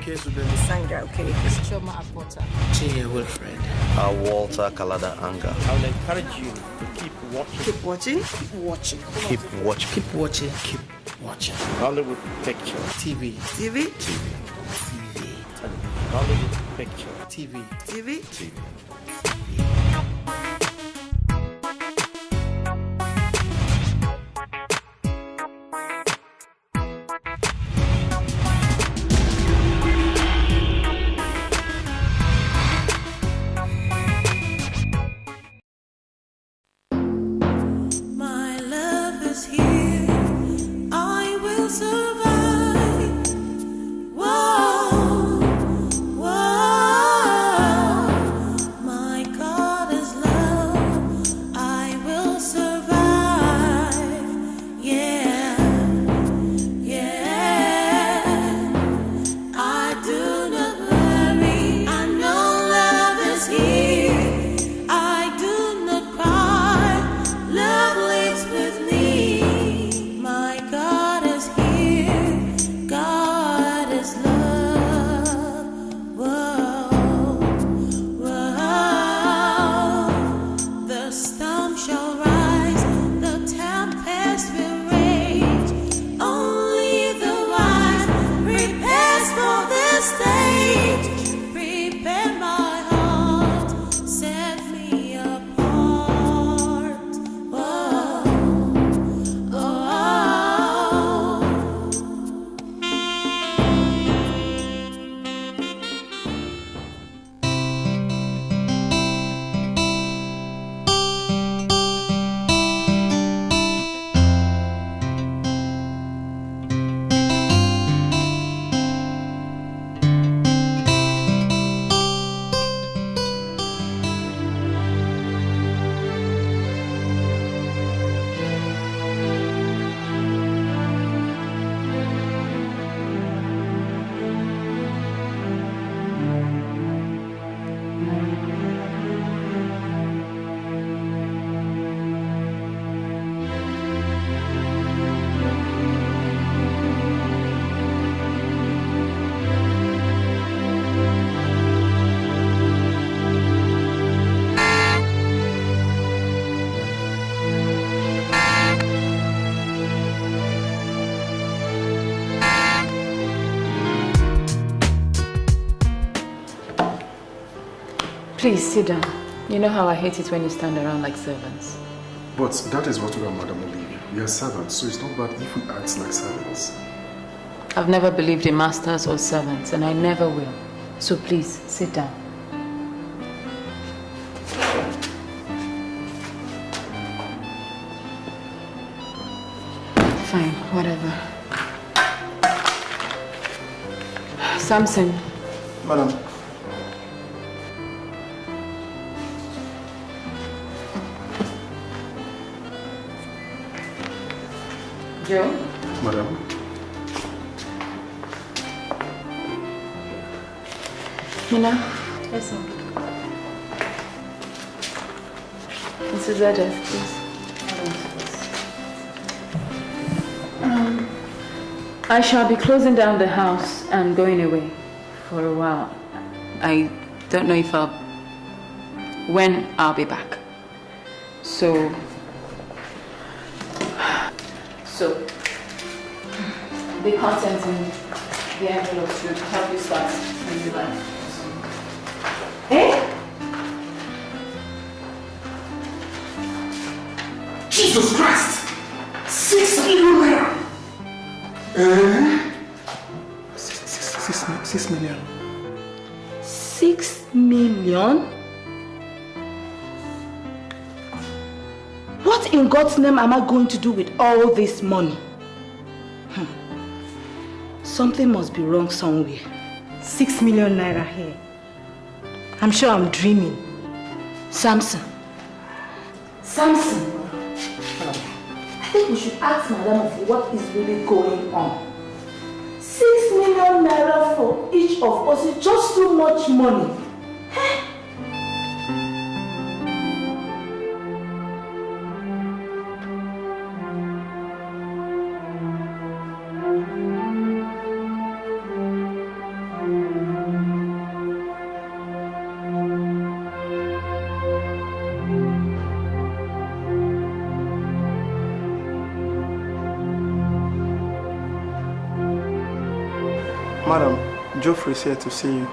okay, Zubin. Sandra, okay. It's Choma Apota. Chinya Wilfred. Walter Kalada Anga. I will encourage you to keep watching. Keep watching. Keep watching. Keep watching. Keep watching. Keep watching. Nollywood Picture. TV. TV. TV. Nollywood Picture. TV. TV. TV. Please sit down. You know how I hate it when you stand around like servants. But that is what our madam will leave. We are servants, so it's not bad if we act like servants. I've never believed in masters or servants, and I never will. So please, sit down. Fine, whatever. Samson. Madam. Joe? Madam. Mina? Yes, ma'am. Mrs. Edo, please. I shall be closing down the house and going away for a while. I don't know if when I'll be back. So, the content in the envelope should help you start a new life. Eh? Jesus Christ! 6 million naira! 6 million. 6 million? What in God's name am I going to do with all this money? Something must be wrong somewhere. 6 million naira here. I'm sure I'm dreaming. Samson. I think we should ask Madam of what is really going on. 6 million naira for each of us is just too much money. Madam, Geoffrey is here to see you.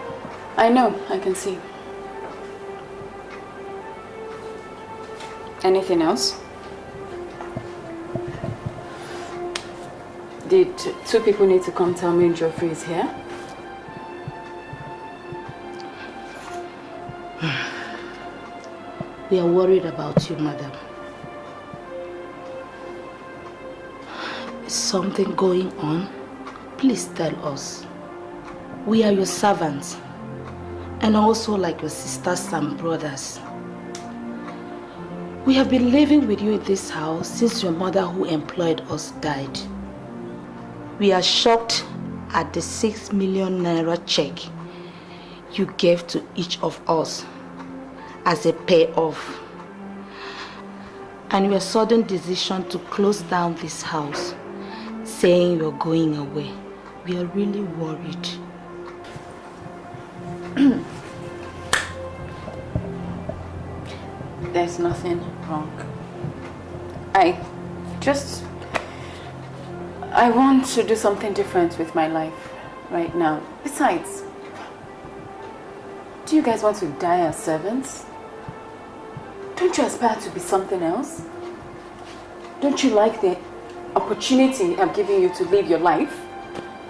I know, I can see. Anything else? Did two people need to come tell me Geoffrey is here? We are worried about you, madam. Is something going on? Please tell us. We are your servants, and also like your sisters and brothers. We have been living with you in this house since your mother who employed us died. We are shocked at the 6 million naira check you gave to each of us as a payoff. And your sudden decision to close down this house, saying you're going away. We are really worried. There's nothing wrong. I want to do something different with my life right now. Besides, do you guys want to die as servants? Don't you aspire to be something else? Don't you like the opportunity I'm giving you to live your life?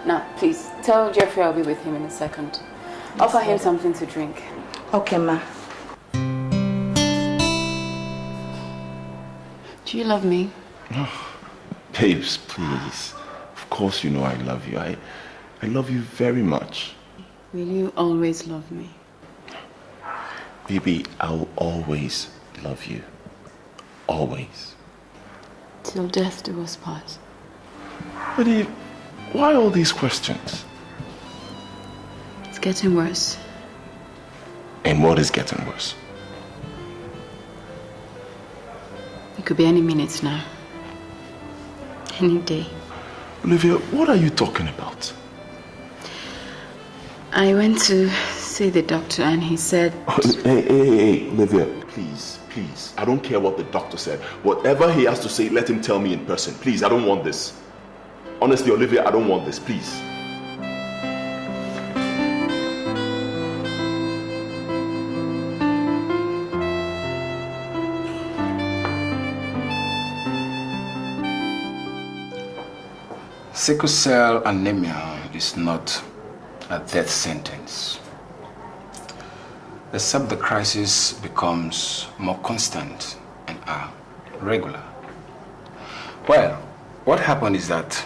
Now, please, tell Geoffrey I'll be with him in a second. Offer him something to drink. Okay, ma. Do you love me? Oh, babes, please. Of course you know I love you. I love you very much. Will you always love me? Baby, I'll always love you. Always. Till death do us part. But Eve, why all these questions? It's getting worse. And what is getting worse? It could be any minute now. Any day. Olivia, what are you talking about? I went to see the doctor and he said... Hey, Olivia, please. I don't care what the doctor said. Whatever he has to say, let him tell me in person. Please, I don't want this. Honestly, Olivia, I don't want this, please. Sickle cell anemia is not a death sentence, except the crisis becomes more constant and regular. Well, what happened is that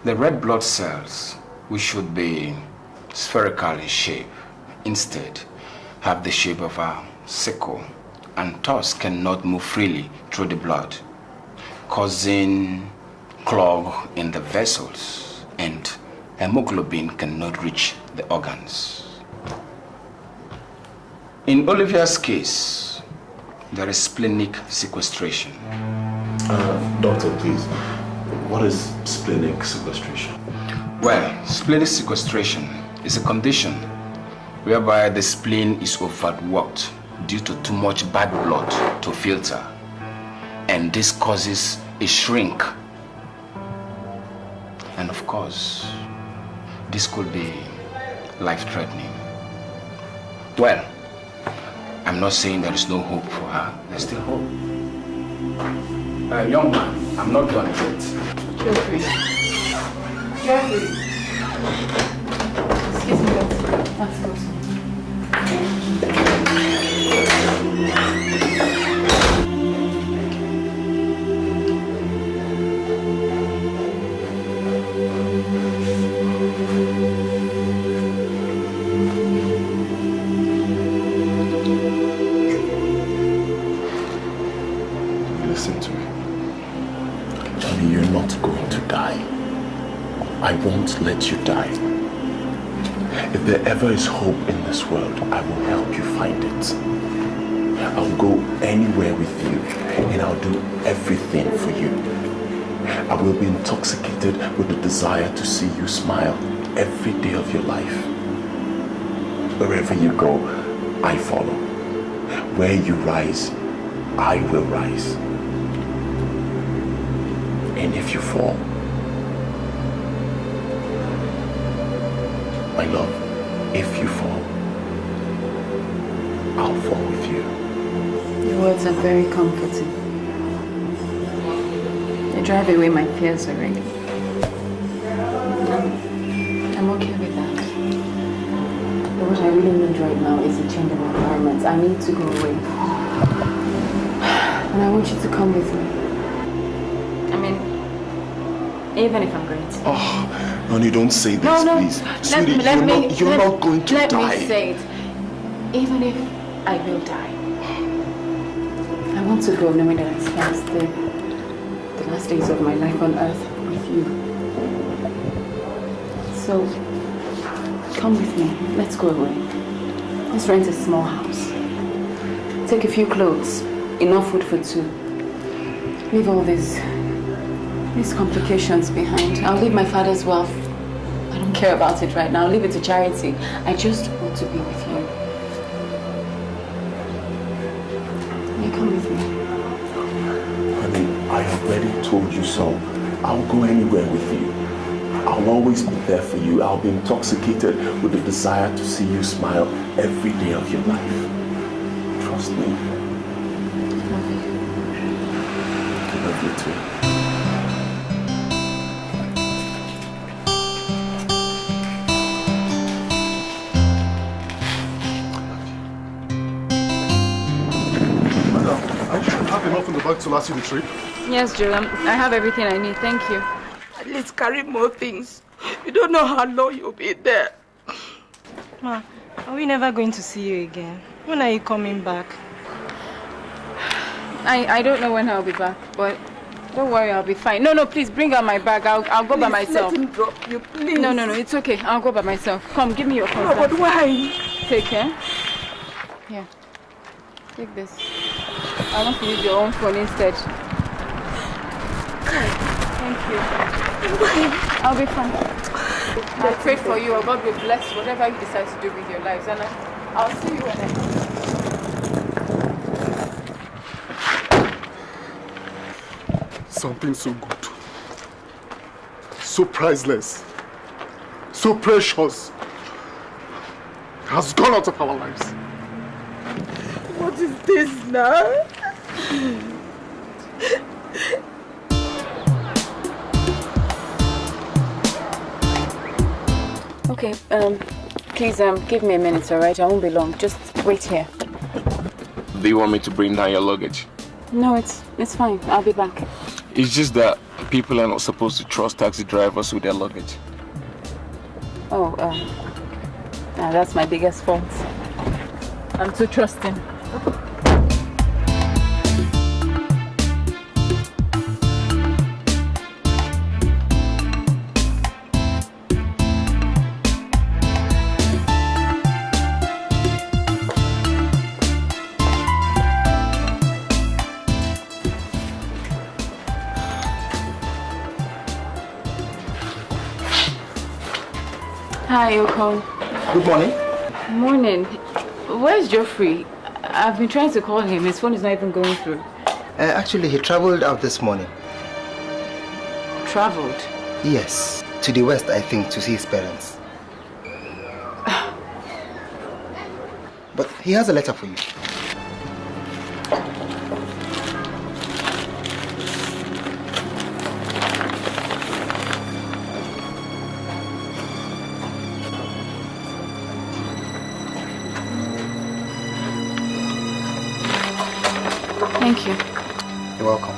the red blood cells, which should be spherical in shape, instead have the shape of a sickle and thus cannot move freely through the blood, causing clog in the vessels, and hemoglobin cannot reach the organs. In Olivia's case, there is splenic sequestration. Doctor, please, what is splenic sequestration? Well, splenic sequestration is a condition whereby the spleen is overworked due to too much bad blood to filter, and this causes a shrink. And of course, this could be life-threatening. Well, I'm not saying there is no hope for her. There's still hope. Young man, I'm not done yet. Geoffrey. Excuse me, doctor. Let's go. I won't let you die. If there ever is hope in this world, I will help you find it. I'll go anywhere with you, and I'll do everything for you. I will be intoxicated with the desire to see you smile every day of your life. Wherever you go, I follow. Where you rise, I will rise. And if you fall, My love, if you fall, I'll fall with you. Your words are very comforting. They drive away my fears already. I'm okay with that. But what I really need right now is a change of environment. I need to go away. And I want you to come with me. I mean, even if I'm going to. Oh, Noni, don't say this, no, please. Sweetie, you're not going to die. Let me say it. Even if I will die, I want to go knowing that I spent the last days of my life on earth with you. So, come with me. Let's go away. Let's rent a small house. Take a few clothes. Enough food for two. Leave all these complications behind. I'll leave my father's wealth. I don't care about it right now. I'll leave it to charity. I just want to be with you. Will you come with me? Honey, I already told you so. I'll go anywhere with you. I'll always be there for you. I'll be intoxicated with the desire to see you smile every day of your life. Trust me. I love you. I love you too. Have enough in the bag to last you the trip? Yes, Joe. I have everything I need. Thank you. At least carry more things. You don't know how long you'll be there. Ma, are we never going to see you again? When are you coming back? I don't know when I'll be back, but don't worry, I'll be fine. No, please bring out my bag. I'll go by myself. Let him drop you, please. No, it's okay. I'll go by myself. Come, give me your phone. No, but why? Take care. Here, take this. I want to use your own phone instead. Thank you. I'll be fine. I pray for you. God will bless whatever you decide to do with your lives. And I'll see you when Something so good, so priceless, so precious has gone out of our lives. What is this now? Okay, please, give me a minute, all right? I won't be long. Just wait here. Do you want me to bring down your luggage? No, it's fine. I'll be back. It's just that people are not supposed to trust taxi drivers with their luggage. Oh, that's my biggest fault. I'm too trusting. Hi, Ogo. Good morning. Morning. Where's Geoffrey? I've been trying to call him. His phone is not even going through. Actually, he traveled out this morning. Traveled? Yes, to the west, I think, to see his parents. But he has a letter for you. Thank you. You're welcome.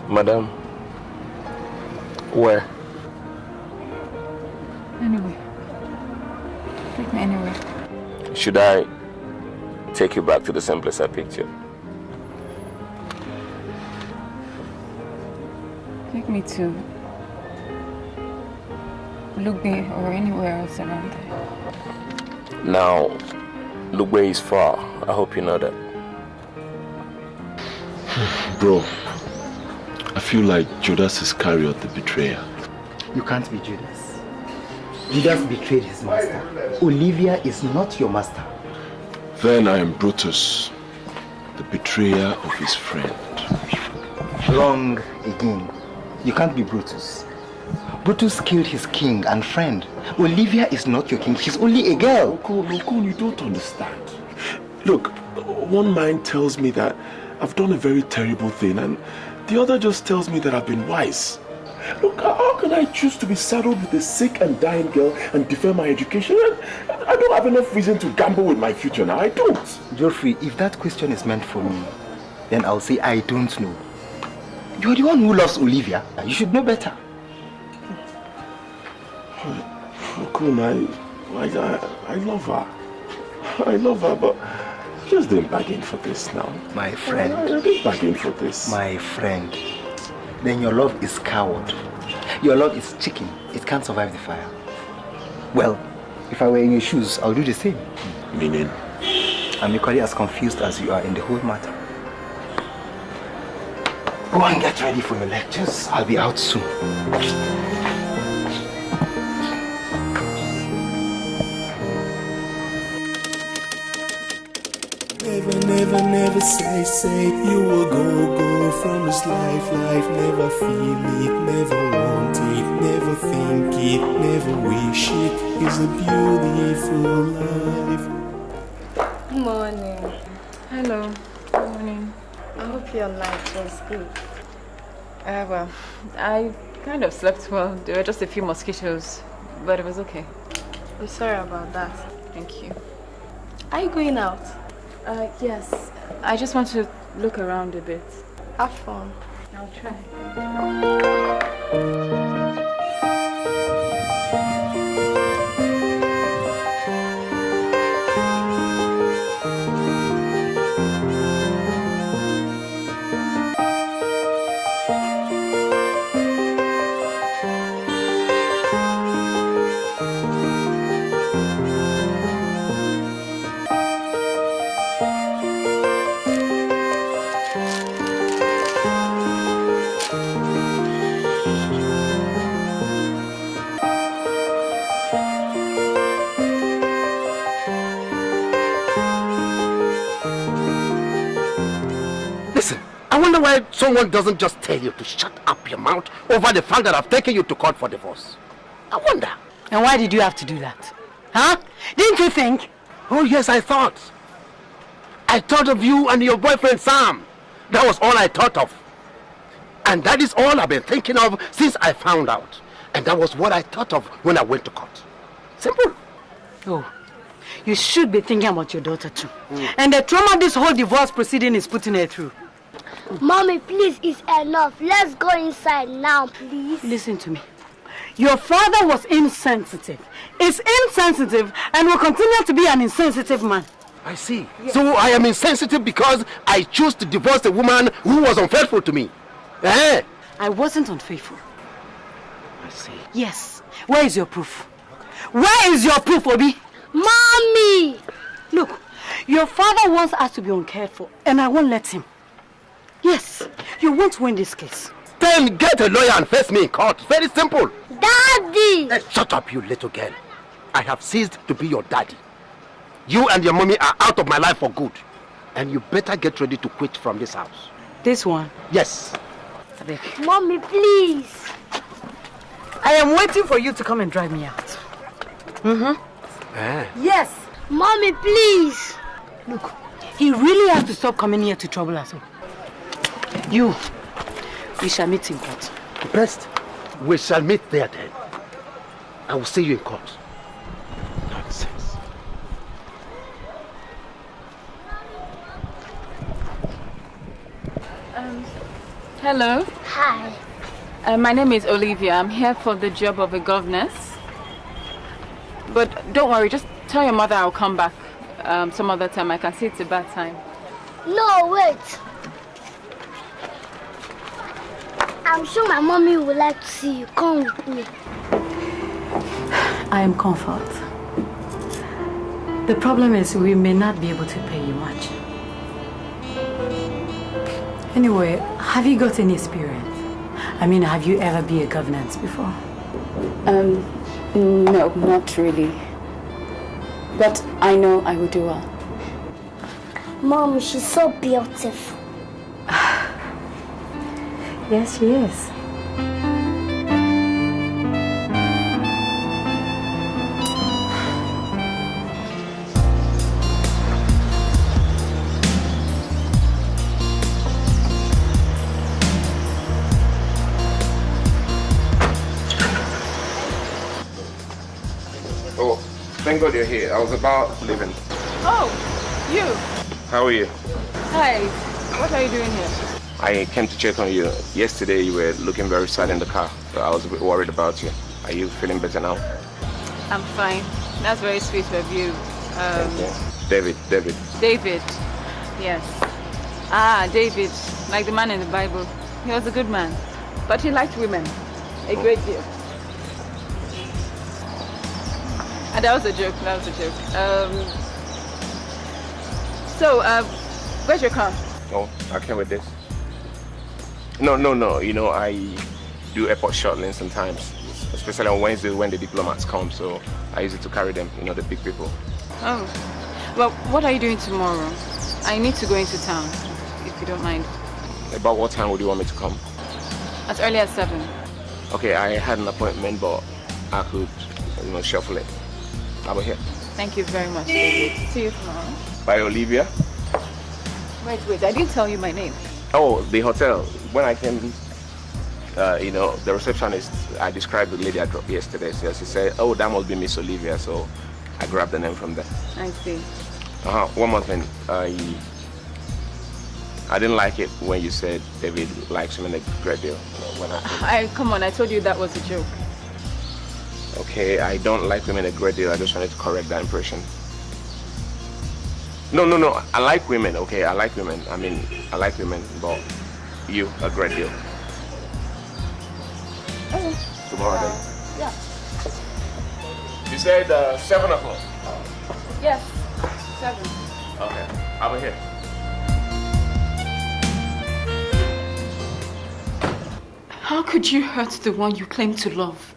Madam, where? Anyway. Take me anywhere. Should I take you back to the same place I picked you? Take me to Lugbe or anywhere else around there. Now, Lugbe is far. I hope you know that. Bro, I feel like Judas Iscariot the betrayer. You can't be Judas. Judas betrayed his master. Olivia is not your master. Then I am Brutus, the betrayer of his friend. Wrong again. You can't be Brutus. Brutus killed his king and friend. Olivia is not your king. She's only a girl. Okun, you don't understand. Look, one mind tells me that I've done a very terrible thing, and the other just tells me that I've been wise. Look, how can I choose to be saddled with a sick and dying girl and defer my education? I don't have enough reason to gamble with my future now. I don't. Geoffrey, if that question is meant for me, then I'll say I don't know. You're the one who loves Olivia. You should know better. Okun, I love her. I love her, but I just didn't bargain for this now. My friend. I didn't bargain for this. My friend. Then your love is coward. Your love is chicken. It can't survive the fire. Well, if I were in your shoes, I'll do the same. Meaning? I'm equally as confused as you are in the whole matter. Go and get ready for your lectures. I'll be out soon. Never say you will go from this life, never feel it, never want it, never think it, never wish it. It's a beautiful life. Good morning. Hello. Good morning. I hope your night was good. Well, I kind of slept well. There were just a few mosquitoes, but it was okay. I'm sorry about that. Thank you. Are you going out? Yes. I just want to look around a bit. Have fun. I'll try. Why someone doesn't just tell you to shut up your mouth over the fact that I've taken you to court for divorce? I wonder. And why did you have to do that? Huh? Didn't you think? Oh yes, I thought. I thought of you and your boyfriend Sam. That was all I thought of. And that is all I've been thinking of since I found out. And that was what I thought of when I went to court. Simple. Oh, you should be thinking about your daughter too. And the trauma this whole divorce proceeding is putting her through. Mommy, please, it's enough. Let's go inside now, please. Listen to me. Your father was insensitive. Is insensitive and will continue to be an insensitive man. I see. Yes. So I am insensitive because I chose to divorce a woman who was unfaithful to me. Eh? I wasn't unfaithful. I see. Yes. Where is your proof? Where is your proof, Obi? Mommy! Look, your father wants us to be uncared for, and I won't let him. Yes, you won't win this case. Then get a lawyer and face me in court. Very simple. Daddy! Hey, shut up, you little girl. I have ceased to be your daddy. You and your mommy are out of my life for good. And you better get ready to quit from this house. This one? Yes. Mommy, please. I am waiting for you to come and drive me out. Yes. Mommy, please. Look, he really has to stop coming here to trouble us. You, we shall meet in court. Best, we shall meet there then. I will see you in court. Nonsense. Hello. Hi. My name is Olivia. I'm here for the job of a governess. But don't worry, just tell your mother I'll come back some other time. I can see it's a bad time. No, wait. I'm sure my mommy would like to see you. Come with me. I am comfort. The problem is we may not be able to pay you much. Anyway, have you got any experience? I mean, have you ever been a governess before? No, not really. But I know I will do well. Mom, she's so beautiful. Yes, she is. Oh, thank God you're here. I was about leaving. Oh, you. How are you? Hi. What are you doing here? I came to check on you. Yesterday you were looking very sad in the car, so I was a bit worried about you. Are you feeling better now? I'm fine. That's very sweet of you. David. David. Yes. Ah, David. Like the man in the Bible. He was a good man. But he liked women. A great deal. And that was a joke. Where's your car? Oh, I came with this. No. You know, I do airport shuttling sometimes, especially on Wednesday when the diplomats come, so I use it to carry them, you know, the big people. Oh. Well, what are you doing tomorrow? I need to go into town, if you don't mind. About what time would you want me to come? As early as 7. Okay, I had an appointment, but I could, you know, shuffle it. I'll be here. Thank you very much, David. See you tomorrow. By Olivia? Wait, I didn't tell you my name. Oh, the hotel. When I came, you know, the receptionist, I described the lady I dropped yesterday. So she said, oh, that must be Miss Olivia. So I grabbed the name from there. I see. One more thing. I didn't like it when you said David likes women a great deal. When Come on, I told you that was a joke. Okay, I don't like women a great deal. I just wanted to correct that impression. No. I like women, okay? I like women. I mean, I like women, but you, a great deal. Okay. Tomorrow then. Yeah. You said 7 o'clock? Yes, 7. Okay, I'll be here. How could you hurt the one you claim to love?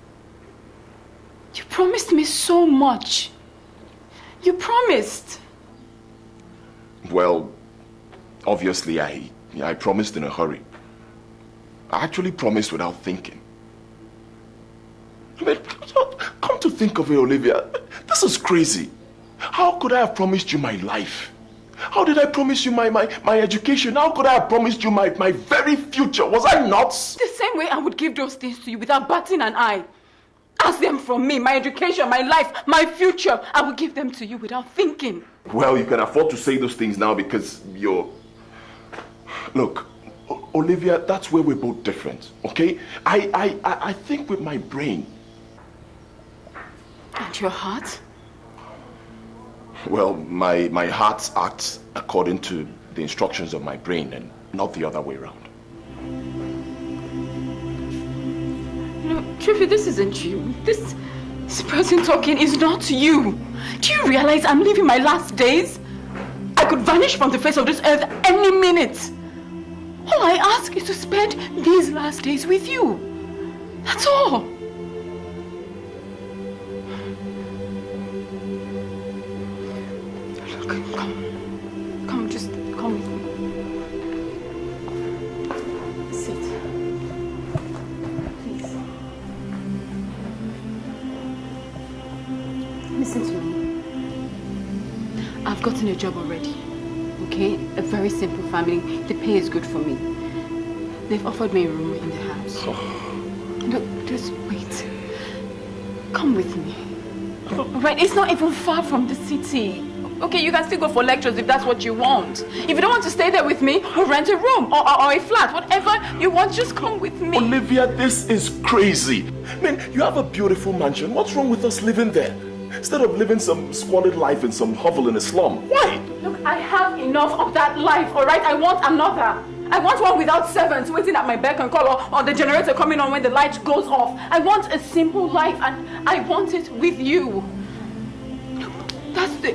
You promised me so much. You promised. Well, obviously I promised in a hurry. I actually promised without thinking. I mean, come to think of it, Olivia, this is crazy. How could I have promised you my life? How did I promise you my education? How could I have promised you my very future? Was I nuts? The same way I would give those things to you without batting an eye. Ask them from me, my education, my life, my future. I will give them to you without thinking. Well, you can afford to say those things now because you're... Look, Olivia, that's where we're both different, okay? I think with my brain. And your heart? Well, my heart acts according to the instructions of my brain and not the other way around. You know, Triffy, this isn't you. This person talking is not you. Do you realize I'm living my last days? I could vanish from the face of this earth any minute. All I ask is to spend these last days with you. That's all. Look, come, just come with me. Sit. Please. Listen to me. I've gotten a job already. Okay? A very simple family. The pay is good for me. They've offered me a room in the house. Look, just wait. Come with me. Right? It's not even far from the city. Okay, you can still go for lectures if that's what you want. If you don't want to stay there with me, or rent a room or a flat, whatever you want, just come with me. Olivia, this is crazy. Man, you have a beautiful mansion. What's wrong with us living there? Instead of living some squalid life in some hovel in a slum. Why? Look, I have enough of that life, all right? I want another. I want one without servants waiting at my beck and call or the generator coming on when the light goes off. I want a simple life and I want it with you. Look, that's the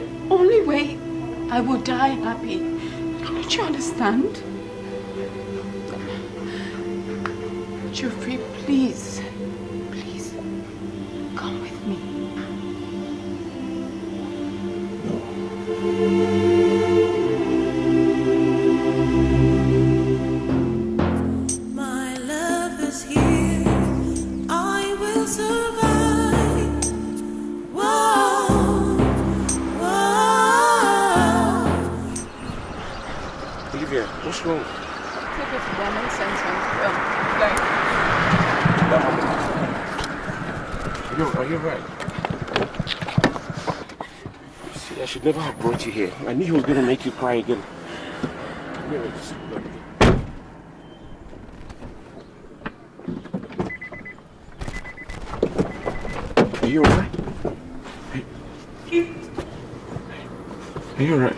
I will die happy. Don't you understand? Geoffrey, please. Please. Come with me. My love is here. I will survive. Whoa, whoa. Olivia, what's wrong? Take it to Diamond Center. Are you right? See, I should never have brought you here. I knew he was going to make you cry again. Come here, just look. Are you alright? Are you alright?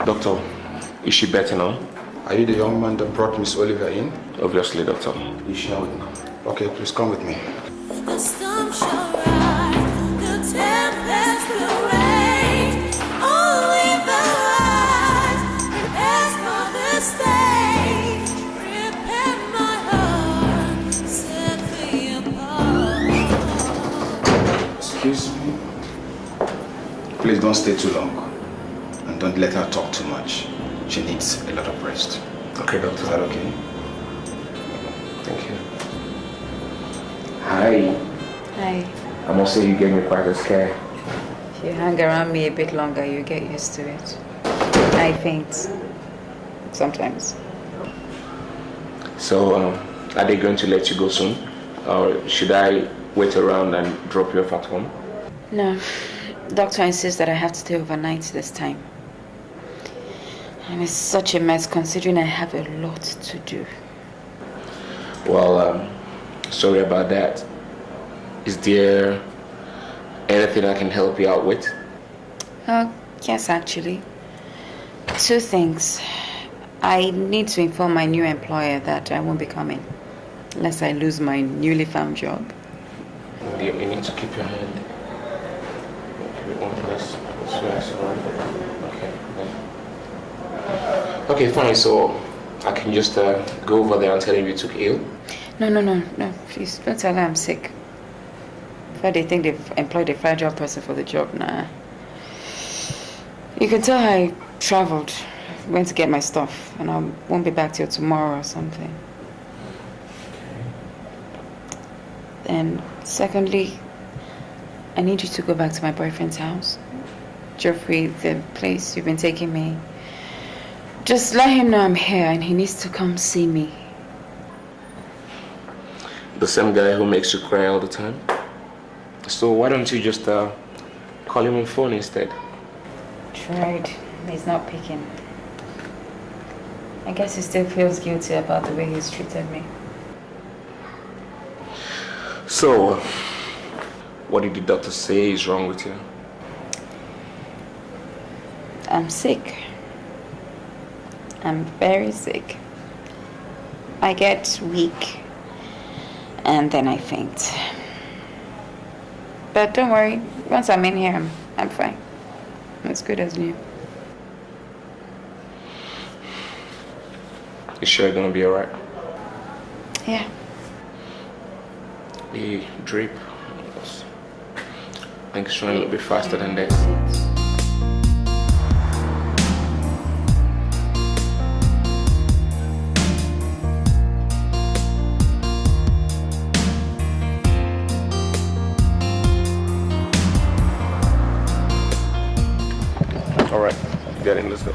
Doctor, is she better now? Are you the young man that brought Miss Olivia in? Obviously, doctor. You shall. Okay, please come with me. The storm shall rise, the tempest will rage. Only the light prepares for the stage. Prepare my heart, set me apart. Excuse me. Please don't stay too long. And don't let her talk too much. She needs a lot of rest. Okay, doctor. Is that okay? Thank you. Hi. Hi. I must say you gave me quite a scare. If you hang around me a bit longer, you get used to it. I faint. Sometimes. So, are they going to let you go soon? Or should I wait around and drop you off at home? No. Doctor insists that I have to stay overnight this time. And it's such a mess considering I have a lot to do. Well, sorry about that. Is there anything I can help you out with? Yes, actually. 2 things. I need to inform my new employer that I won't be coming unless I lose my newly found job. You need to keep your hand. One place. Okay, fine. So I can just go over there and tell him you took ill? No. Please don't tell her I'm sick. Before they think they've employed a fragile person for the job, nah. You can tell her I traveled, went to get my stuff, and I won't be back till tomorrow or something. And secondly, I need you to go back to my boyfriend's house. Geoffrey, the place you've been taking me. Just let him know I'm here and he needs to come see me. The same guy who makes you cry all the time? So why don't you just call him on phone instead? Tried. He's not picking. I guess he still feels guilty about the way he's treated me. So, what did the doctor say is wrong with you? I'm sick. I'm very sick. I get weak and then I faint. But don't worry, once I'm in here, I'm fine. I'm as good as new. You sure you're gonna be alright? Yeah. The drip. I think it's running a little bit faster than this. Alright, get in, let's go.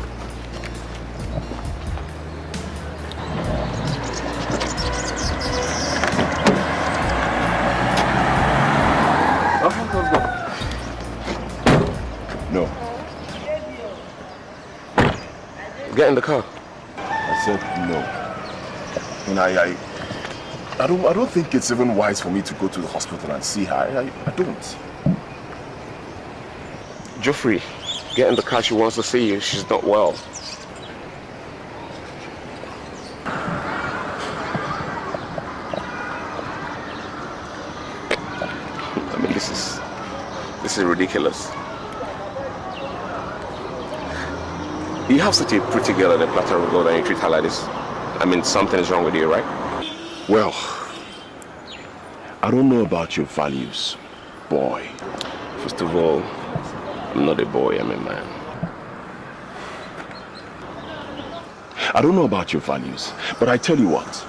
No. Get in the car. I said no. And I don't think it's even wise for me to go to the hospital and see her. I don't. Geoffrey, get in the car. She wants to see you. She's not well. I mean, this is ridiculous. You have such a pretty girl at a platter of gold and you treat her like this. I mean, something is wrong with you, right? Well, I don't know about your values, boy. First of all, I'm not a boy, I'm a man. I don't know about your values, but I tell you what.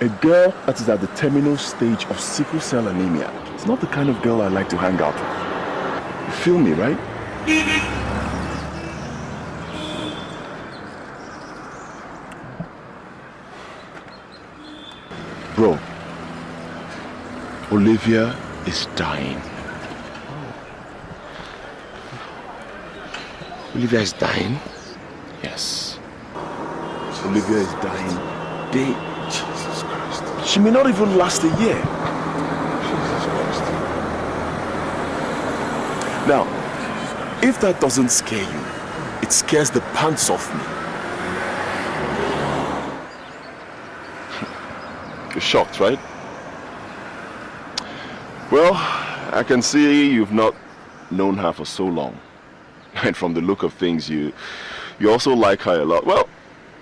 A girl that is at the terminal stage of sickle cell anemia is not the kind of girl I like to hang out with. You feel me, right? Bro, Olivia is dying. Olivia is dying? Yes. Olivia is dying day. Jesus Christ. She may not even last a year. Jesus Christ. Now, if that doesn't scare you, it scares the pants off me. You're shocked, right? Well, I can see you've not known her for so long. And from the look of things, you also like her a lot. Well,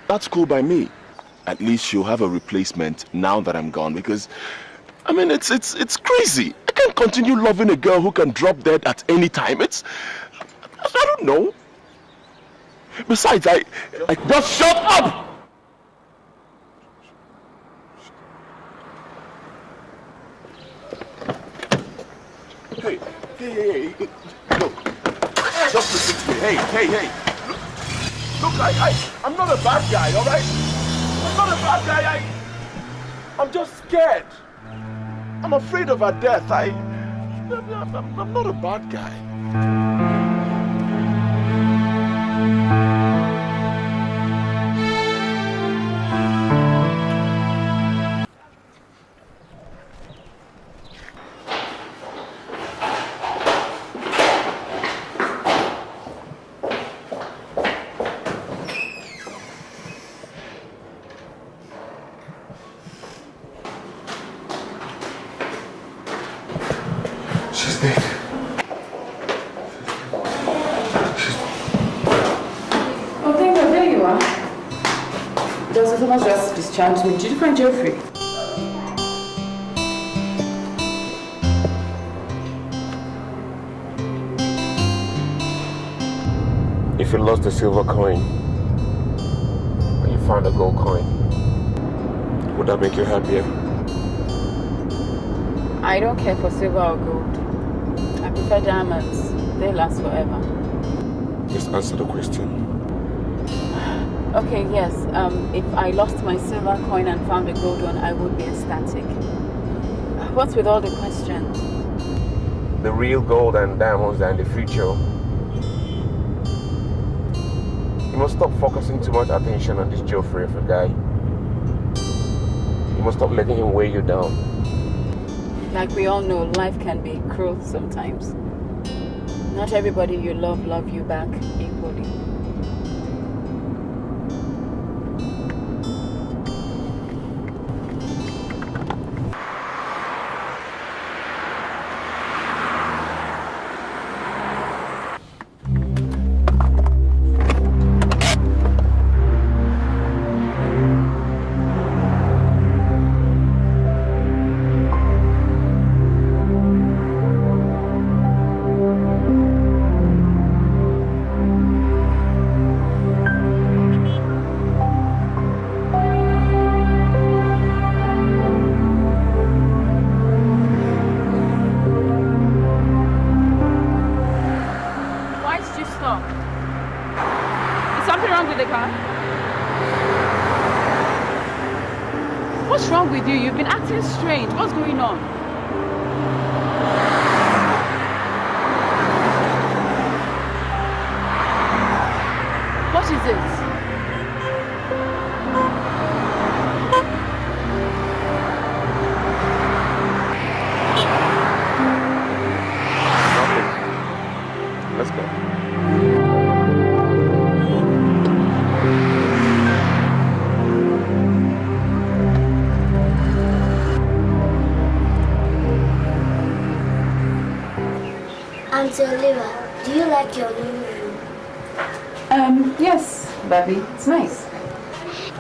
that's cool by me. At least she'll have a replacement now that I'm gone, because, I mean, it's crazy. I can't continue loving a girl who can drop dead at any time. I don't know. Besides, I just shut up! Hey, look, just listen to me, hey, look, I'm not a bad guy, all right? I'm not a bad guy, I'm just scared. I'm afraid of her death, I'm not a bad guy. Just discharged me. Did you find Geoffrey? If you lost the silver coin and you found a gold coin, would that make you happier? I don't care for silver or gold. I prefer diamonds. They last forever. Just answer the question. Okay, yes. If I lost my silver coin and found a gold one, I would be ecstatic. What's with all the questions? The real gold and diamonds are in the future. You must stop focusing too much attention on this Geoffrey of a guy. You must stop letting him weigh you down. Like we all know, life can be cruel sometimes. Not everybody you love you back equally. You've been acting strange. What's going on? What is it? Nothing. Let's go. Auntie Olivia, do you like your new room? Yes, Baby, it's nice.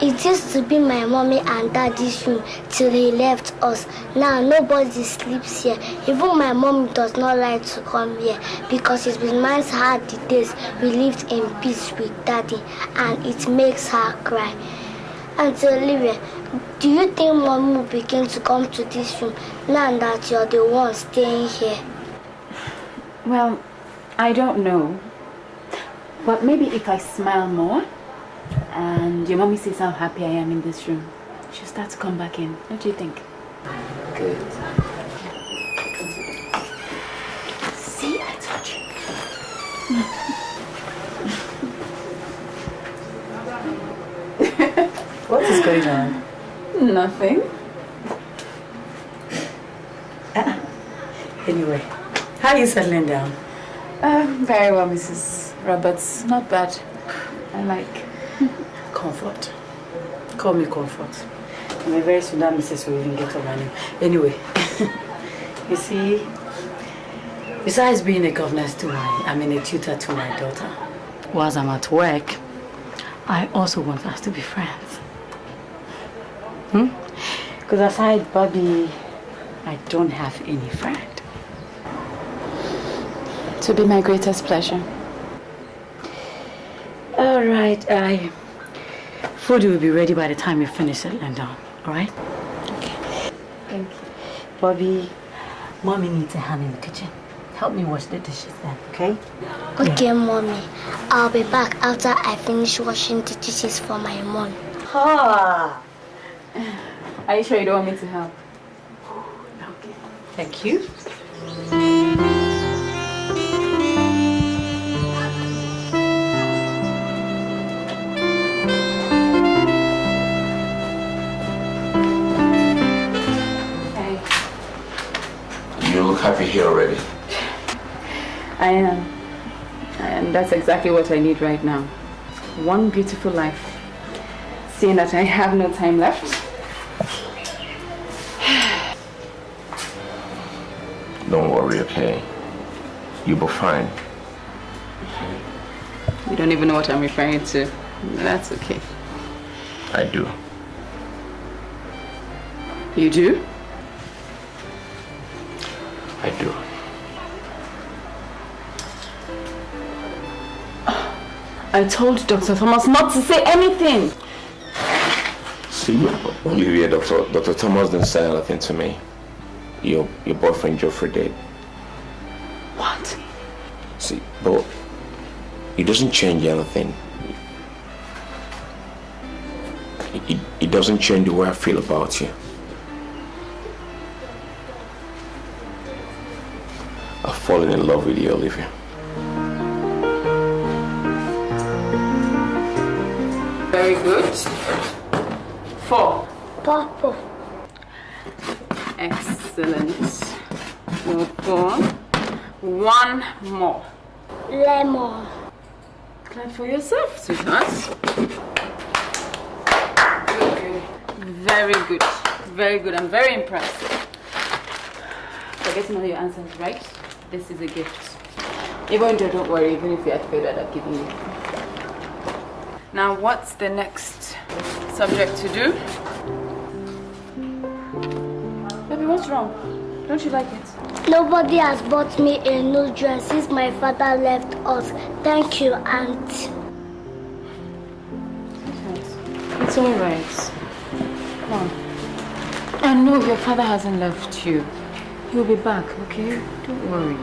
It used to be my mommy and daddy's room till he left us. Now nobody sleeps here. Even my mom does not like to come here because it reminds her the days we lived in peace with daddy and it makes her cry. Auntie Olivia, do you think Mom will begin to come to this room now that you're the one staying here? Well, I don't know. But maybe if I smile more and your mommy sees how happy I am in this room, she'll start to come back in. What do you think? Good. See, I told you. What is going on? Nothing. Anyway, how are you settling down? Very well, Mrs. Roberts. Not bad. I like Comfort. Call me Comfort. And very soon that Mrs. will even get on my name. Anyway, you see, besides being a governess to a tutor to my daughter, whilst I'm at work, I also want us to be friends. Because aside Bobby, I don't have any friend. To be my greatest pleasure. All right, food will be ready by the time you finish settling down. All right? Okay. Thank you. Bobby, Mommy needs a hand in the kitchen. Help me wash the dishes then, okay? Okay, yeah. Mommy. I'll be back after I finish washing the dishes for my mom. Ha! Are you sure you don't want me to help? Okay. Thank you. You look happy here already. I am. And that's exactly what I need right now. One beautiful life. Seeing that I have no time left. Don't worry, okay? You'll be fine. You don't even know what I'm referring to. That's okay. I do. You do? I do. I told Dr. Thomas not to say anything. See, Olivia, Dr. Thomas didn't say anything to me. Your boyfriend Geoffrey did. What? See, but it doesn't change anything. It doesn't change the way I feel about you. I've fallen in love with you, Olivia. Very good. 4. Papa. Excellent. Good boy. 1 more. Lemon. Clap for yourself, sweetheart. Good. Very good. Very good. I'm very impressed. For getting all your answers right, this is a gift. Even though, don't worry, even if you had failed, I'd have given you. Now, what's the next subject to do? Baby, what's wrong? Don't you like it? Nobody has bought me a new dress since my father left us. Thank you, Aunt. It's all right. Come on. And no, your father hasn't left you. He'll be back, okay? Don't worry.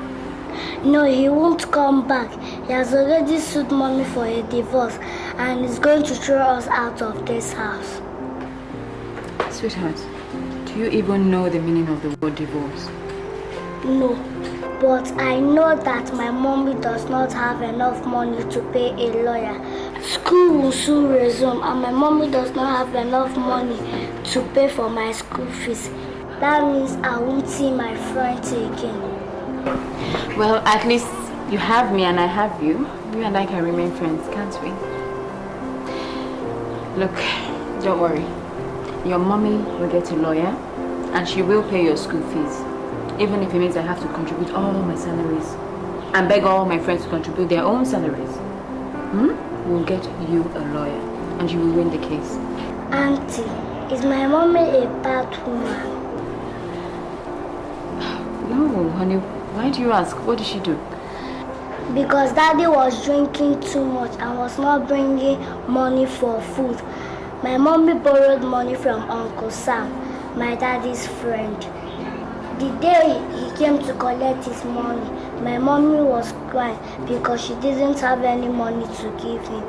No, he won't come back. He has already sued Mommy for a divorce and is going to throw us out of this house. Sweetheart, do you even know the meaning of the word divorce? No, but I know that my mommy does not have enough money to pay a lawyer. School will soon resume and my mommy does not have enough money to pay for my school fees. That means I won't see my friends again. Well, at least you have me and I have you. You and I can remain friends, can't we? Look, don't worry. Your mommy will get a lawyer and she will pay your school fees. Even if it means I have to contribute all my salaries. and beg all my friends to contribute their own salaries. We'll get you a lawyer and you will win the case. Auntie, is my mommy a bad woman? No, honey. Why do you ask? What did she do? Because Daddy was drinking too much and was not bringing money for food. My mommy borrowed money from Uncle Sam, my daddy's friend. The day he came to collect his money, my mommy was crying because she didn't have any money to give him.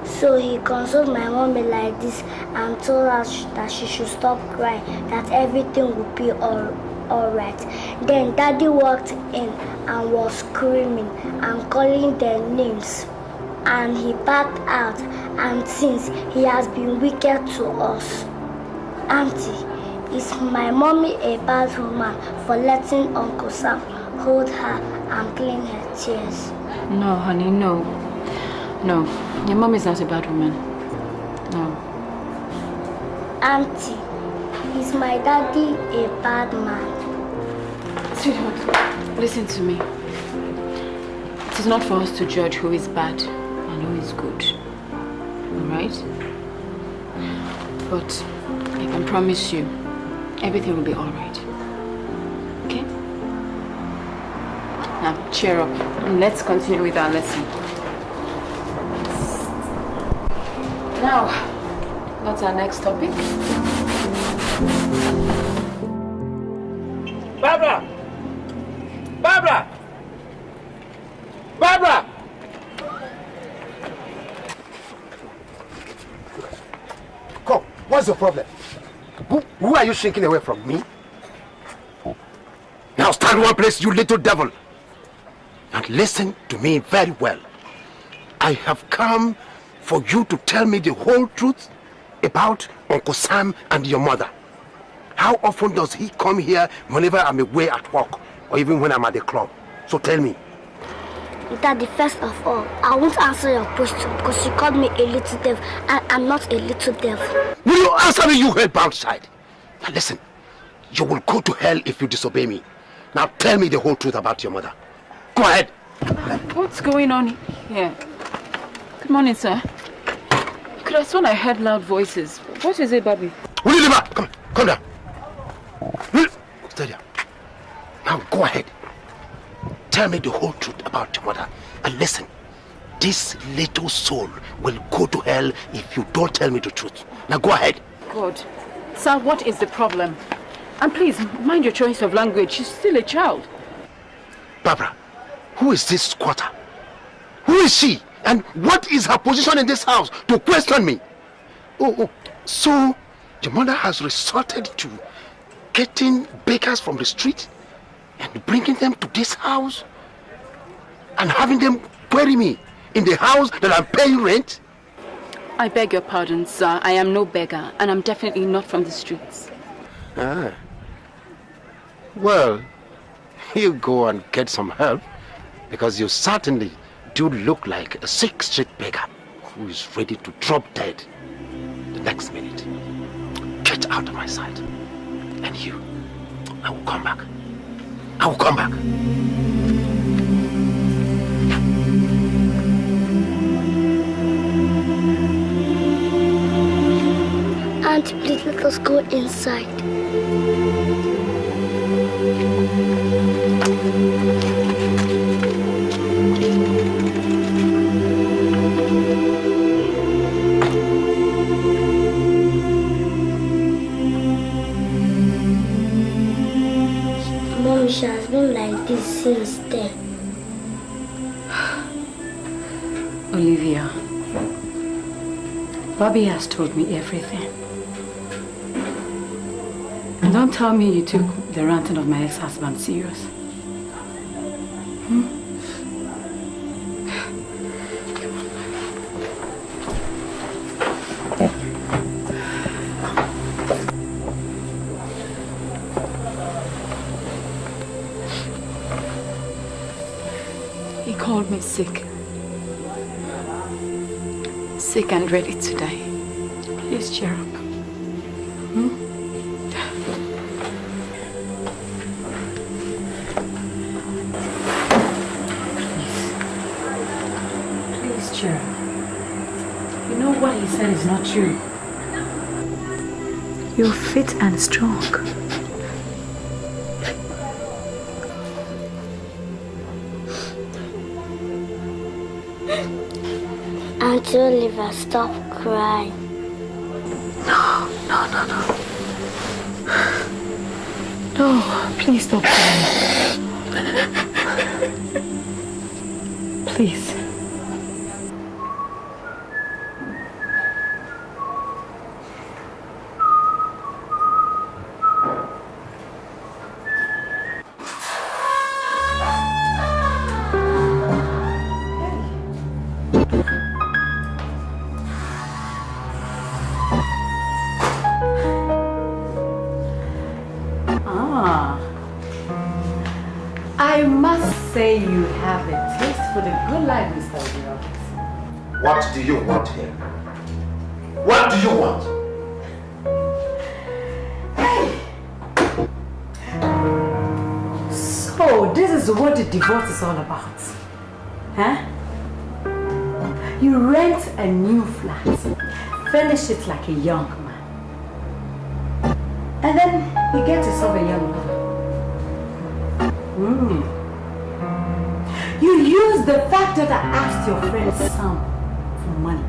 So he consoled my mommy like this and told her that she should stop crying, that everything would be alright. Then Daddy walked in and was screaming and calling their names. And he backed out, and since he has been wicked to us. Auntie, is my mommy a bad woman for letting Uncle Sam hold her and clean her tears? No, honey, no. No, your mom is not a bad woman. No. Auntie, is my daddy a bad man? Sweetheart, listen to me. It is not for us to judge who is bad and who is good. Alright? But I can promise you, everything will be alright. Okay? Now, cheer up and let's continue with our lesson. Now, what's our next topic? Barbara! Barbara! Barbara! Come, what's the problem? Who are you shrinking away from? Me? Now stand one place, you little devil. And listen to me very well. I have come for you to tell me the whole truth about Uncle Sam and your mother. How often does he come here whenever I'm away at work or even when I'm at the club? So tell me. Daddy, first of all, I won't answer your question because you called me a little devil and I'm not a little devil. Will you answer me, you hell-bound side? Now listen, you will go to hell if you disobey me. Now tell me the whole truth about your mother. Go ahead. What's going on here? Good morning, sir. Could have sworn I heard loud voices. What is it, Bobby? Will you leave her? Come down. Stay there. Now go ahead. Tell me the whole truth about your mother. And listen, this little soul will go to hell if you don't tell me the truth. Now go ahead. God. Sir, what is the problem? And please, mind your choice of language. She's still a child. Barbara, who is this squatter? Who is she? And what is her position in this house to question me? Oh, so your mother has resorted to getting bakers from the street and bringing them to this house and having them bury me in the house that I'm paying rent? I beg your pardon, sir. I am no beggar, and I'm definitely not from the streets. Ah. Well, you go and get some help, because you certainly do look like a 6th Street beggar who is ready to drop dead the next minute. Get out of my sight. And you, I will come back. I will come back. Auntie, please let us go inside. Mommy, she has been like this since then. Olivia, Bobby has told me everything. And don't tell me you took the ranting of my ex-husband serious. He called me sick. Sick and ready to die. Please cheer up. Chira, you know what he said is not true. You're fit and strong. Auntie Oliver, stop crying. No. No, please stop crying. Please. I must say you have a taste for the good life, Mr. Edochie. What do you want here? What do you want? Hey! So, this is what the divorce is all about. Huh? You rent a new flat, furnish it like a young man, and then you get yourself a young mother. You use the fact that I asked your friend Sam for money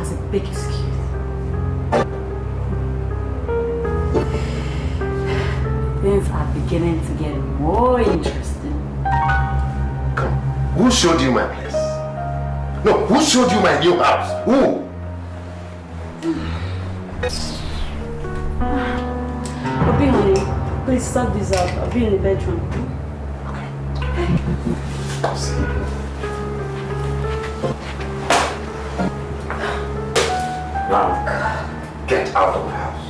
as a big excuse. Things are beginning to get more interesting. Who showed you my place? No, who showed you my new house? Who? Obi, honey, please sort this out. I'll be in the bedroom. Okay. I'll see you. Now, get out of my house.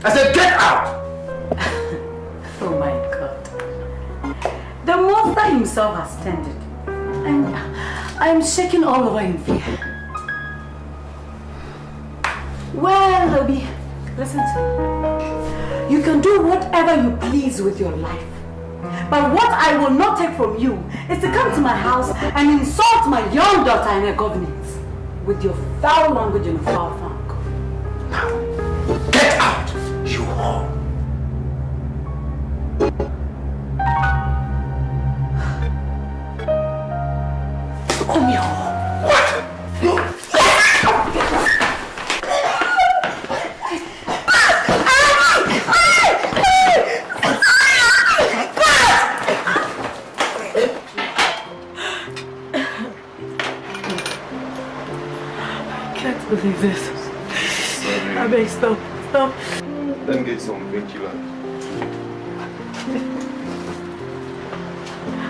I said get out! Oh my God. The monster himself has turned it. I'm shaking all over in fear. Well, Obi, listen to me. You can do whatever you please with your life. But what I will not take from you is to come to my house and insult my young daughter in her governance with your foul language and foul tongue. Now, get out, you whore! Come here. What? Believe this. I beg, stop. Then get some painkiller.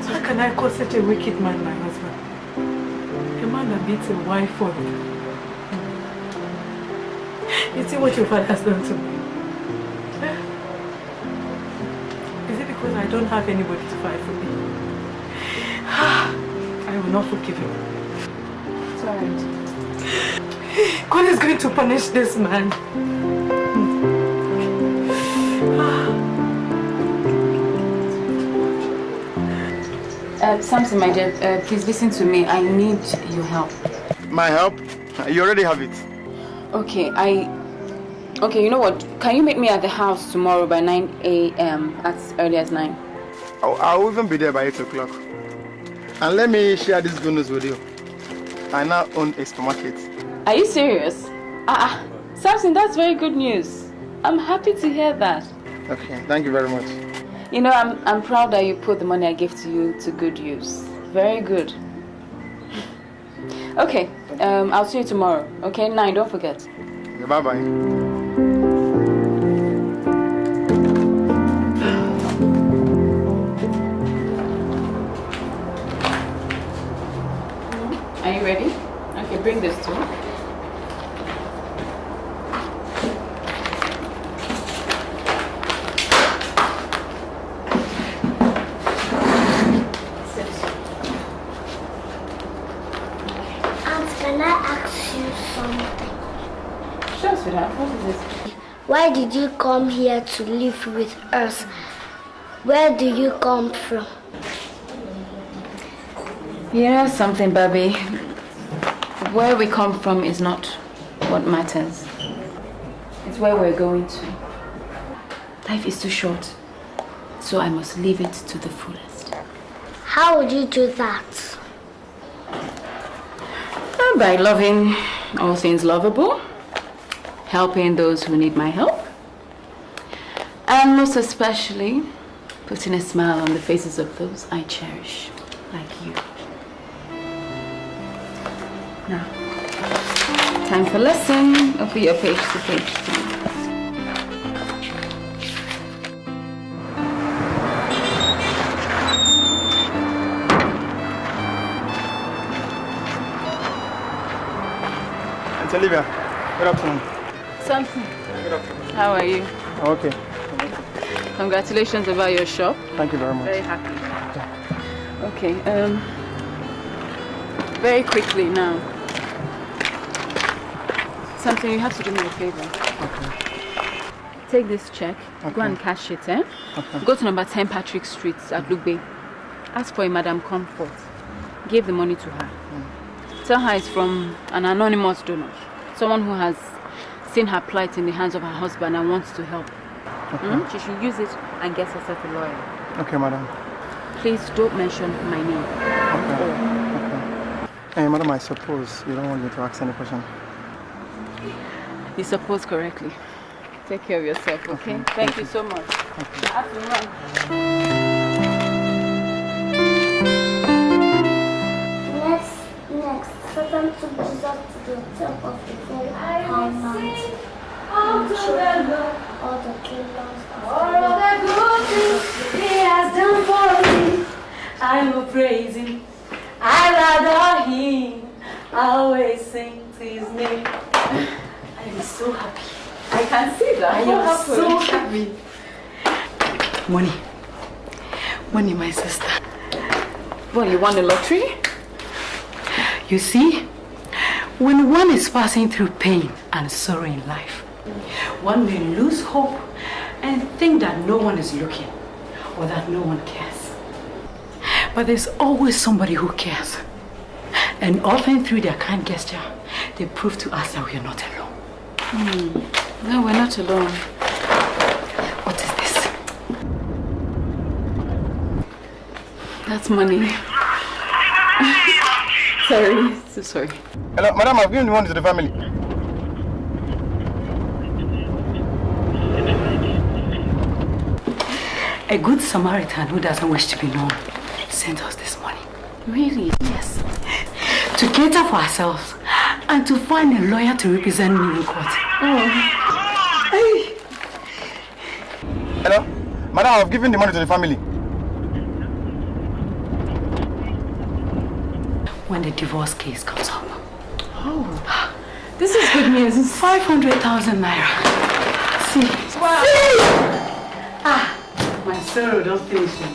How can I call such a wicked man my husband? A man that beats a wife for him. You see what your father has done to me? Is it because I don't have anybody to fight for me? I will not forgive him. It's alright. God is going to punish this man. Samson, my dear, please listen to me. I need your help. My help? You already have it. Okay, Okay, you know what? Can you meet me at the house tomorrow by 9 a.m. as early as 9? I'll even be there by 8 o'clock. And let me share this good news with you. I now own a supermarket. Are you serious? Samson, that's very good news. I'm happy to hear that. Okay, thank you very much. You know, I'm proud that you put the money I gave to you to good use. Very good. Okay, I'll see you tomorrow. Okay, 9, don't forget. Okay, bye-bye. Are you ready? Okay, bring this too. Can I ask you something? Sure, sweetheart. What is this? Why did you come here to live with us? Where do you come from? You know something, Baby? Where we come from is not what matters. It's where we're going to. Life is too short, so I must live it to the fullest. How would you do that? By loving all things lovable, helping those who need my help, and most especially, putting a smile on the faces of those I cherish, like you. Now, time for lesson. Open your page to page 2. It's Olivia. Good afternoon. Something. Good afternoon. How are you? Okay. Congratulations about your shop. Thank you very much. Very happy. Okay, very quickly now. Something you have to do me a favor. Okay. Take this check, Okay. go and cash it, eh? Okay. Go to number 10 Patrick Street at Lugbe. Ask for a Madam Comfort. Give the money to her. Tell her it's from an anonymous donor. Someone who has seen her plight in the hands of her husband and wants to help. Okay. She should use it and get herself a lawyer. Okay, madam. Please don't mention my name. Okay. Hey, madam, I suppose you don't want me to ask any question. You suppose correctly. Take care of yourself, okay? Thank you so much. You have to run. Next, Satan took Jesus to the top of the very high mountain and showed him all the kingdoms of all of the good things he has done for me. I will praise him. I will adore him. I always sing to his name. I am so happy. I can see that. I am so happy. Money, my sister. Well, you won the lottery? You see, when one is passing through pain and sorrow in life, one may lose hope and think that no one is looking or that no one cares. But there's always somebody who cares. And often through their kind gesture, they prove to us that we are not alone. No, we're not alone. What is this? That's money. Sorry, so sorry. Hello, madam, I've given the money to the family. A good Samaritan who doesn't wish to be known sent us this money. Really? Yes. To cater for ourselves and to find a lawyer to represent me in court. Hey. Hello, madam, I've given the money to the family. When the divorce case comes up. Oh, this is good news. 500,000 naira. See. Wow. See? My sorrow don't finish me.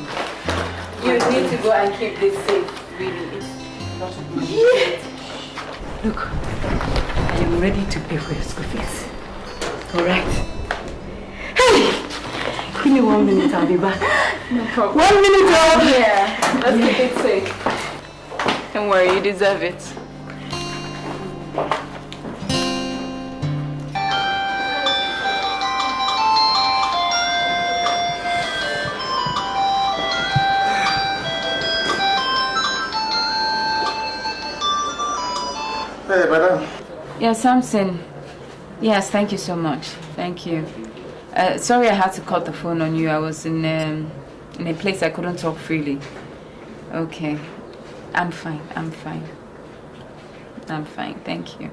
You need to go and keep this safe. Really, it's a lot of money. Yeah. Look, I am ready to pay for your school fees. All right. Hey, give me 1 minute. I'll be back. No problem. 1 minute. Yeah. Let's keep it safe. Don't worry, you deserve it. Hey, madam. Yeah, Samson. Yes, thank you so much. Thank you. Sorry I had to cut the phone on you. I was in a place I couldn't talk freely. Okay. I'm fine. I'm fine. I'm fine. Thank you.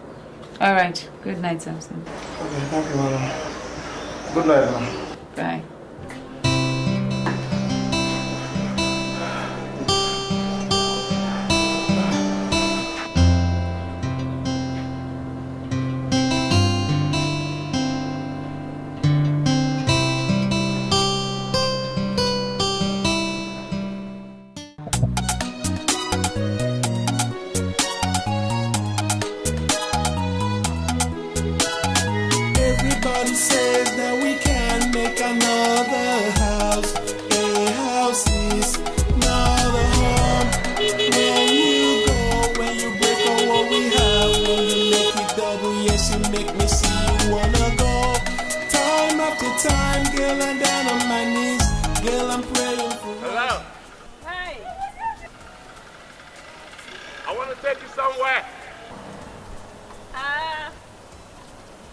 All right. Good night, Samson. Okay, thank you, madam. Good night, madam. Bye. Everybody says that we can make another. take you somewhere.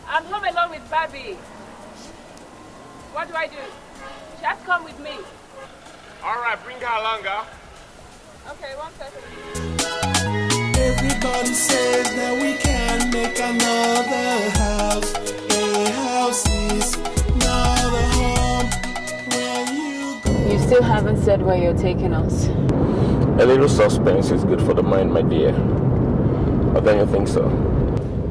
I'm home alone with Barbie. What do I do? She has to come with me. All right, bring her along, girl. Okay, 1 second. Everybody says that we can make another house. A house is not a home when you go. You still haven't said where you're taking us. A little suspense is good for the mind, my dear. Or don't you think so?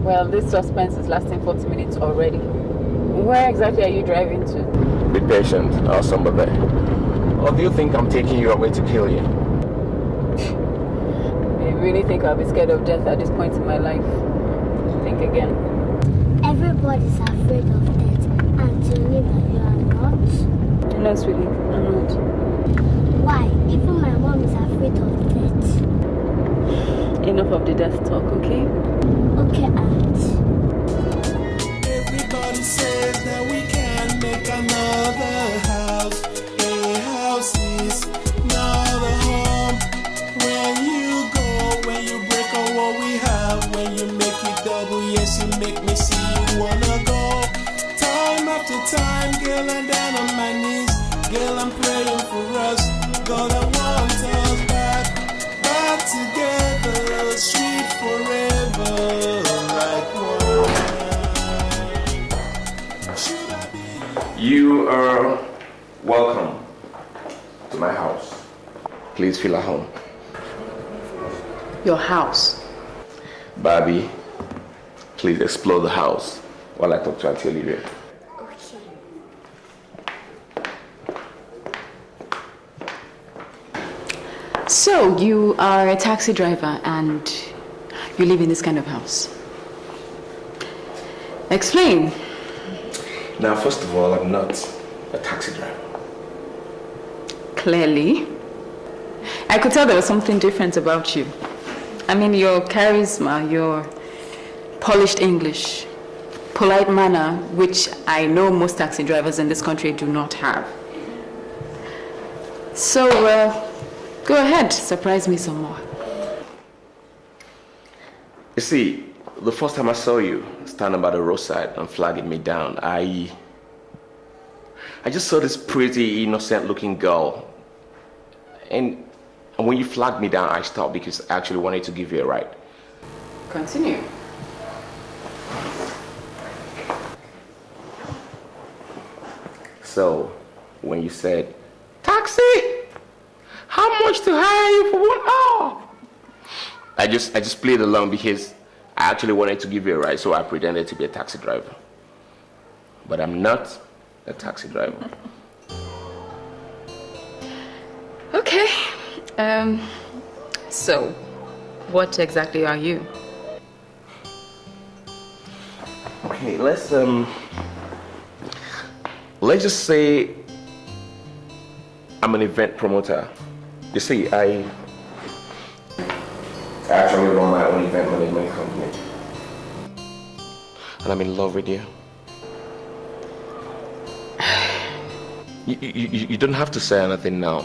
Well, this suspense is lasting 40 minutes already. Where exactly are you driving to? Be patient, I'll somewhere there. Or do you think I'm taking you away to kill you? You really think I'll be scared of death at this point in my life? Think again. Everybody's afraid of death, and you know that you are not. No, sweetie, I'm not. Why? Even my mom is afraid of death. Enough of the death talk, okay? Okay, Aunt. Everybody says that we can make another house. A house is not a home. When you go, when you break all what we have, when you make it double, yes, you make me see you wanna go. Time after time, girl, I'm down on my knees. Girl, I'm praying for us. God, I want us back together, sweet forever, like one. You are welcome to my house. Please feel at home. Your house? Barbie, please explore the house while I talk to Auntie Olivia. So, you are a taxi driver and you live in this kind of house. Explain. Now, first of all, I'm not a taxi driver. Clearly. I could tell there was something different about you. I mean, your charisma, your polished English, polite manner, which I know most taxi drivers in this country do not have. So, go ahead, surprise me some more. You see, the first time I saw you standing by the roadside and flagging me down, I just saw this pretty, innocent-looking girl. And when you flagged me down, I stopped because I actually wanted to give you a ride. Continue. So, when you said, "Taxi, how much to hire you for 1 hour?" I just played along because I actually wanted to give you a ride, so I pretended to be a taxi driver. But I'm not a taxi driver. Okay. So, what exactly are you? Okay, let's just say I'm an event promoter. You see, I actually run my own event management company. And I'm in love with you. You don't have to say anything now.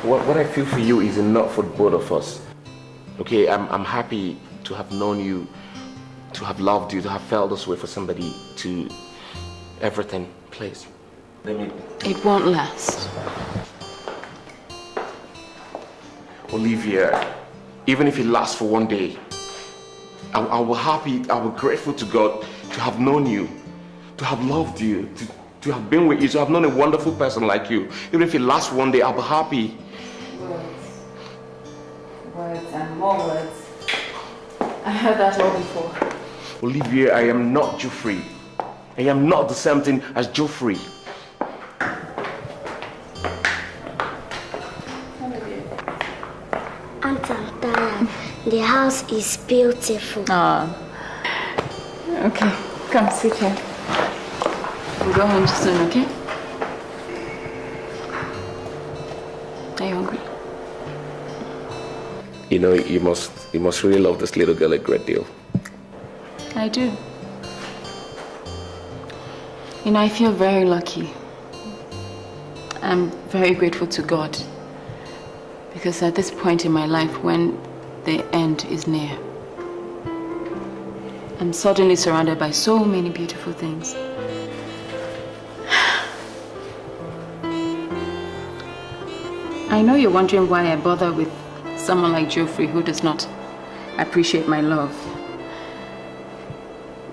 What I feel for you is enough for both of us. Okay, I'm happy to have known you, to have loved you, to have felt this way for somebody, to everything. Please, let me... It won't last. Olivia, even if it lasts for 1 day, I will grateful to God to have known you, to have loved you, to have been with you, to have known a wonderful person like you. Even if it lasts 1 day, I'll be happy. Words and more words. I heard that all before. Olivia, I am not Geoffrey. I am not the same thing as Geoffrey. Aunt, I'm tired. The house is beautiful. Okay, come sit here. We'll go home soon, okay? Are you hungry? You know, you must really love this little girl a great deal. I do. You know, I feel very lucky. I'm very grateful to God. Because at this point in my life, when the end is near. I'm suddenly surrounded by so many beautiful things. I know you're wondering why I bother with someone like Geoffrey who does not appreciate my love.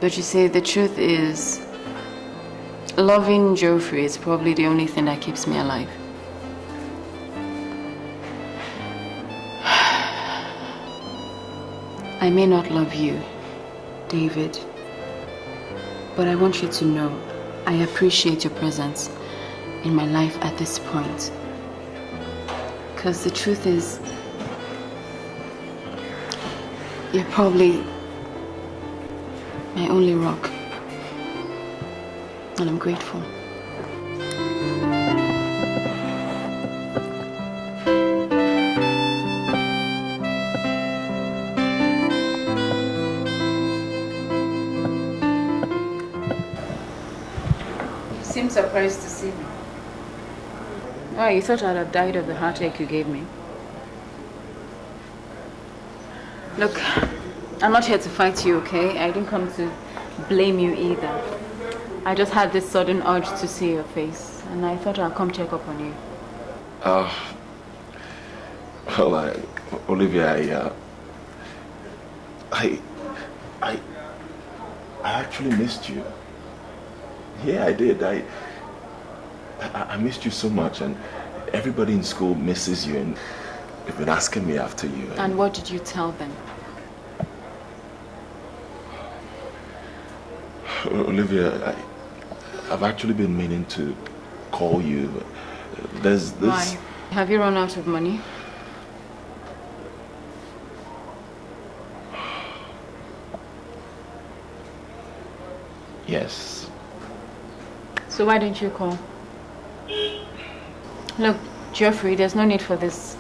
But you see, the truth is, loving Geoffrey is probably the only thing that keeps me alive. I may not love you, David, but I want you to know I appreciate your presence in my life at this point. Because the truth is, you're probably my only rock, and I'm grateful. You seem surprised to see me. Oh, you thought I'd have died of the heartache you gave me? Look, I'm not here to fight you, okay? I didn't come to blame you either. I just had this sudden urge to see your face, and I thought I'd come check up on you. Well, Olivia, I actually missed you. Yeah, I did. I missed you so much, and everybody in school misses you, and they've been asking me after you. And what did you tell them? Olivia, I've actually been meaning to call you. There's this... Why? Have you run out of money? Yes. So why didn't you call? Look, Geoffrey, there's no need for this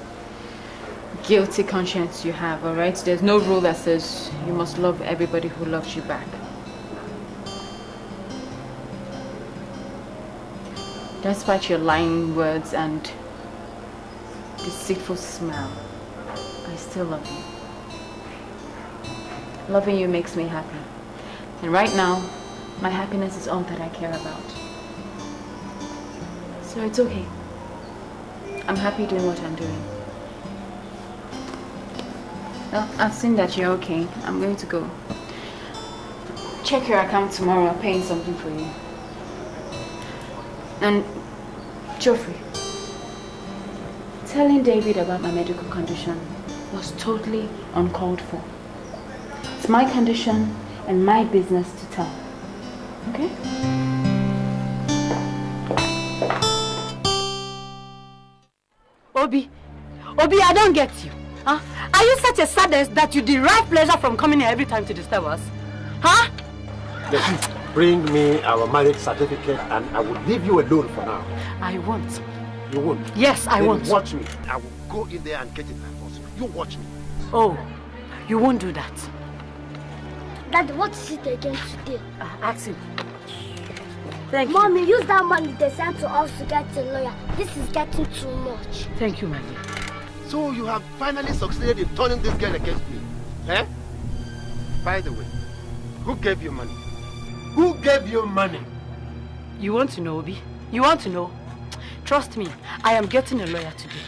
guilty conscience you have, alright? There's no rule that says you must love everybody who loves you back. Despite your lying words and deceitful smile, I still love you. Loving you makes me happy. And right now, my happiness is all that I care about. So it's okay. I'm happy doing what I'm doing. Well, I've seen that you're okay. I'm going to go. Check your account tomorrow. I'll pay in something for you. And Geoffrey, telling David about my medical condition was totally uncalled for. It's my condition and my business to tell. Okay? Obi, I don't get you. Huh? Are you such a sadist that you derive pleasure from coming here every time to disturb us? Huh? Listen, bring me our marriage certificate and I will leave you alone for now. I won't. You won't? Yes, I won't. Watch me. I will go in there and get it by force. You watch me. Oh, you won't do that. Dad, what is it again today? Ask him. Thank you. Mommy, use that money they sent to us to get a lawyer. This is getting too much. Thank you, Mommy. So you have finally succeeded in turning this girl against me. Eh? By the way, who gave you money? Who gave you money? You want to know, Obi? You want to know? Trust me, I am getting a lawyer today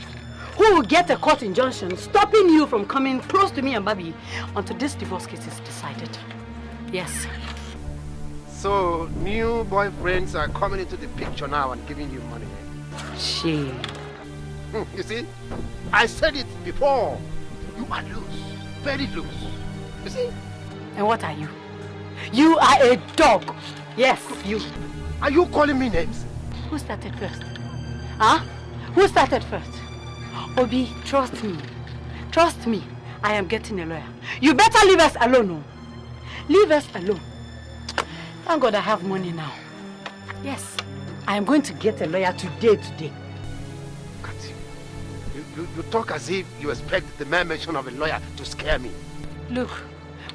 who will get a court injunction stopping you from coming close to me and Babi until this divorce case is decided. Yes. So, new boyfriends are coming into the picture now and giving you money. Shame. You see? I said it before. You are loose. Very loose. You see? And what are you? You are a dog. Yes, you. Are you calling me names? Who started first? Huh? Who started first? Obi, trust me. Trust me. I am getting a lawyer. You better leave us alone. No? Leave us alone. Thank God I have money now. Yes, I am going to get a lawyer today. You talk as if you expect the mere mention of a lawyer to scare me. Look,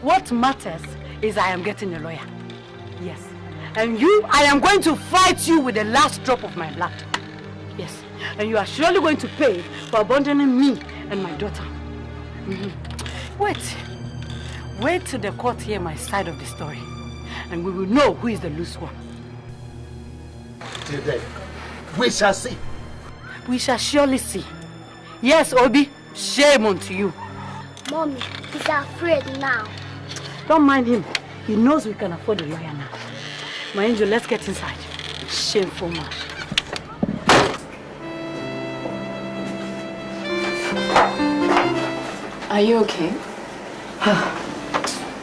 what matters is I am getting a lawyer. Yes. And you, I am going to fight you with the last drop of my blood. Yes. And you are surely going to pay for abandoning me and my daughter. Wait till the court hear my side of the story, and we will know who is the loose one. Till then, we shall see. We shall surely see. Yes, Obi, shame unto you. Mommy, he's afraid now. Don't mind him. He knows we can afford a lawyer now. My angel, let's get inside. Shameful man. Are you okay?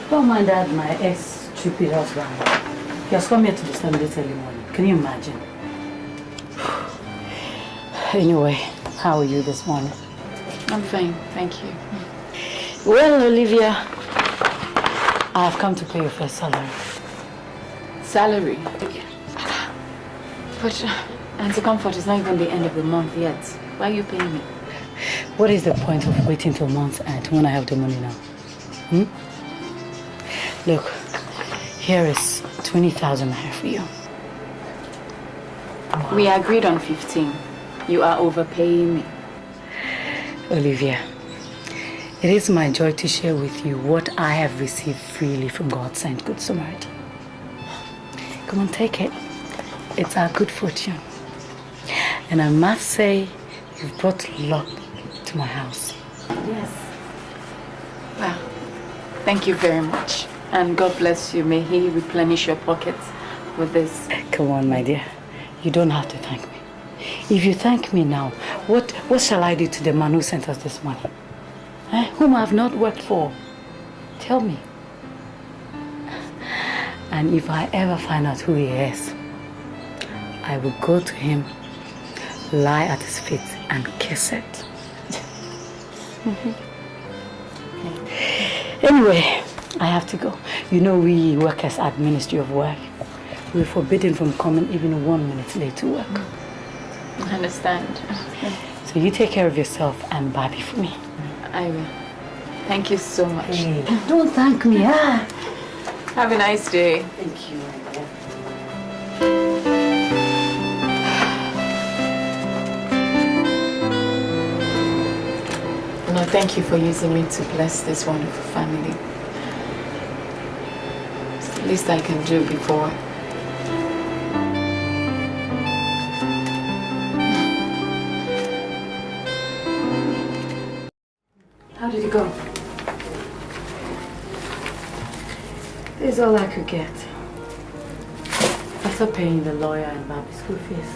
Don't mind that my ex-stupid husband. He has come here to disturb me this early morning. Can you imagine? Anyway, how are you this morning? I'm fine, thank you. Well, Olivia, I have come to pay your first salary. Salary? But, Auntie Comfort, it's not even the end of the month yet. Why are you paying me? What is the point of waiting till month's end when I have the money now? Look, here is 20,000 naira for you. We agreed on 15. You are overpaying me. Olivia, it is my joy to share with you what I have received freely from God's sent Good Samaritan. Come on, take it. It's our good fortune. And I must say, you've brought luck to my house. Yes. Well, thank you very much. And God bless you. May He replenish your pockets with this. Come on, my dear. You don't have to thank me. If you thank me now, what shall I do to the man who sent us this money? Whom I have not worked for? Tell me. And if I ever find out who he is, I will go to him, lie at his feet, and kiss it. Anyway, I have to go. You know, we workers at Ministry of Work, we're forbidden from coming even 1 minute late to work. I understand. So you take care of yourself and Bobby for me. I will. Thank you so much. Hey, don't thank me, huh? Have a nice day. Thank you. No, thank you for using me to bless this wonderful family. It's the least I can do before. How did it go? This is all I could get. After paying the lawyer and Bobby's school fees.